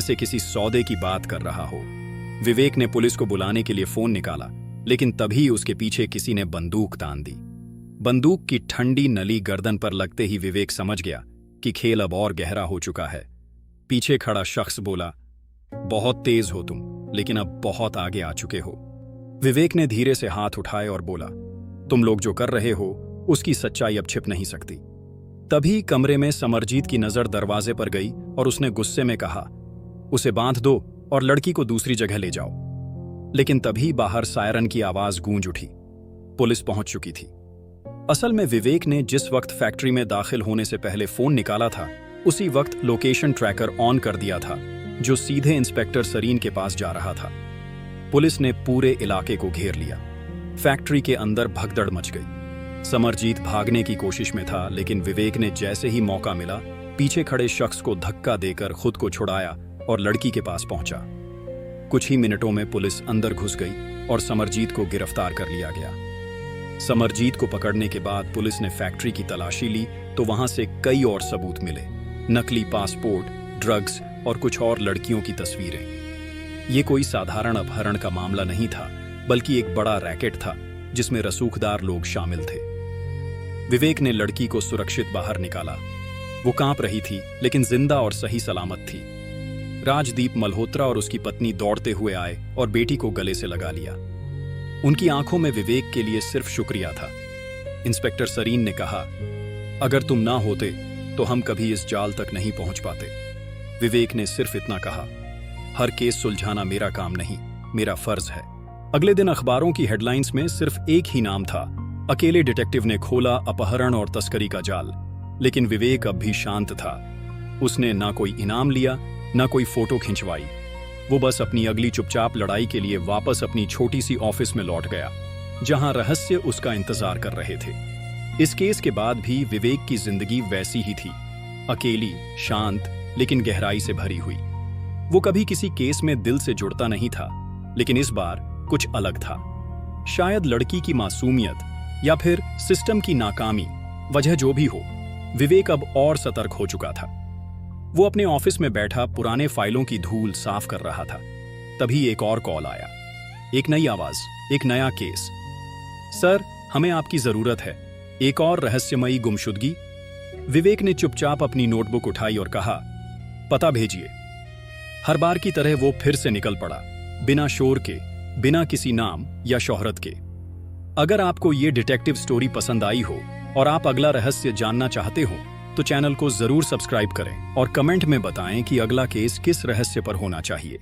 जैसे किसी सौदे की बात कर रहा हो। विवेक ने पुलिस को बुलाने के लिए फोन निकाला, लेकिन तभी उसके पीछे किसी ने बंदूक तान दी। बंदूक की ठंडी नली गर्दन पर लगते ही विवेक समझ गया कि खेल अब और गहरा हो चुका है। पीछे खड़ा शख्स बोला, बहुत तेज हो तुम, लेकिन अब बहुत आगे आ चुके हो। विवेक ने धीरे से हाथ उठाए और बोला, तुम लोग जो कर रहे हो उसकी सच्चाई अब छिप नहीं सकती। तभी कमरे में समरजीत की नजर दरवाजे पर गई और उसने गुस्से में कहा, उसे बांध दो और लड़की को दूसरी जगह ले जाओ। लेकिन तभी बाहर सायरन की आवाज गूंज उठी। पुलिस पहुंच चुकी थी। असल में विवेक ने जिस वक्त फैक्ट्री में दाखिल होने से पहले फोन निकाला था, उसी वक्त लोकेशन ट्रैकर ऑन कर दिया था, जो सीधे इंस्पेक्टर सरीन के पास जा रहा था। पुलिस ने पूरे इलाके को घेर लिया। फैक्ट्री के अंदर भगदड़ मच गई। समरजीत भागने की कोशिश में था, लेकिन विवेक ने जैसे ही मौका मिला, पीछे खड़े शख्स को धक्का देकर खुद को छुड़ाया और लड़की के पास पहुंचा। कुछ ही मिनटों में पुलिस अंदर घुस गई और समरजीत को गिरफ्तार कर लिया गया। समरजीत को पकड़ने के बाद पुलिस ने फैक्ट्री की तलाशी ली तो वहां से कई और सबूत मिले, नकली पासपोर्ट, ड्रग्स और कुछ और लड़कियों की तस्वीरें। ये कोई साधारण अपहरण का मामला नहीं था, बल्कि एक बड़ा रैकेट था जिसमें रसूखदार लोग शामिल थे। विवेक ने लड़की को सुरक्षित बाहर निकाला। वो कांप रही थी, लेकिन जिंदा और सही सलामत थी। राजदीप मल्होत्रा और उसकी पत्नी दौड़ते हुए आए और बेटी को गले से लगा लिया। उनकी आंखों में विवेक के लिए सिर्फ शुक्रिया था। इंस्पेक्टर सरीन ने कहा, अगर तुम ना होते तो हम कभी इस जाल तक नहीं पहुंच पाते। विवेक ने सिर्फ इतना कहा, हर केस सुलझाना मेरा काम नहीं, मेरा फर्ज है। अगले दिन अखबारों की हेडलाइंस में सिर्फ एक ही नाम था, अकेले डिटेक्टिव ने खोला अपहरण और तस्करी का जाल। लेकिन विवेक अब भी शांत था। उसने ना कोई इनाम लिया, ना कोई फोटो खिंचवाई। वो बस अपनी अगली चुपचाप लड़ाई के लिए वापस अपनी छोटी सी ऑफिस में लौट गया, जहां रहस्य उसका इंतजार कर रहे थे। इस केस के बाद भी विवेक की जिंदगी वैसी ही थी, अकेली, शांत, लेकिन गहराई से भरी हुई। वो कभी किसी केस में दिल से जुड़ता नहीं था, लेकिन इस बार कुछ अलग था। शायद लड़की की मासूमियत या फिर सिस्टम की नाकामी, वजह जो भी हो, विवेक अब और सतर्क हो चुका था। वो अपने ऑफिस में बैठा पुराने फाइलों की धूल साफ कर रहा था। तभी एक और कॉल आया। एक नई आवाज, एक नया केस। सर, हमें आपकी जरूरत है, एक और रहस्यमयी गुमशुदगी। विवेक ने चुपचाप अपनी नोटबुक उठाई और कहा, पता भेजिए। हर बार की तरह वो फिर से निकल पड़ा, बिना शोर के, बिना किसी नाम या शोहरत के। अगर आपको ये डिटेक्टिव स्टोरी पसंद आई हो और आप अगला रहस्य जानना चाहते हो, तो चैनल को जरूर सब्सक्राइब करें और कमेंट में बताएं कि अगला केस किस रहस्य पर होना चाहिए।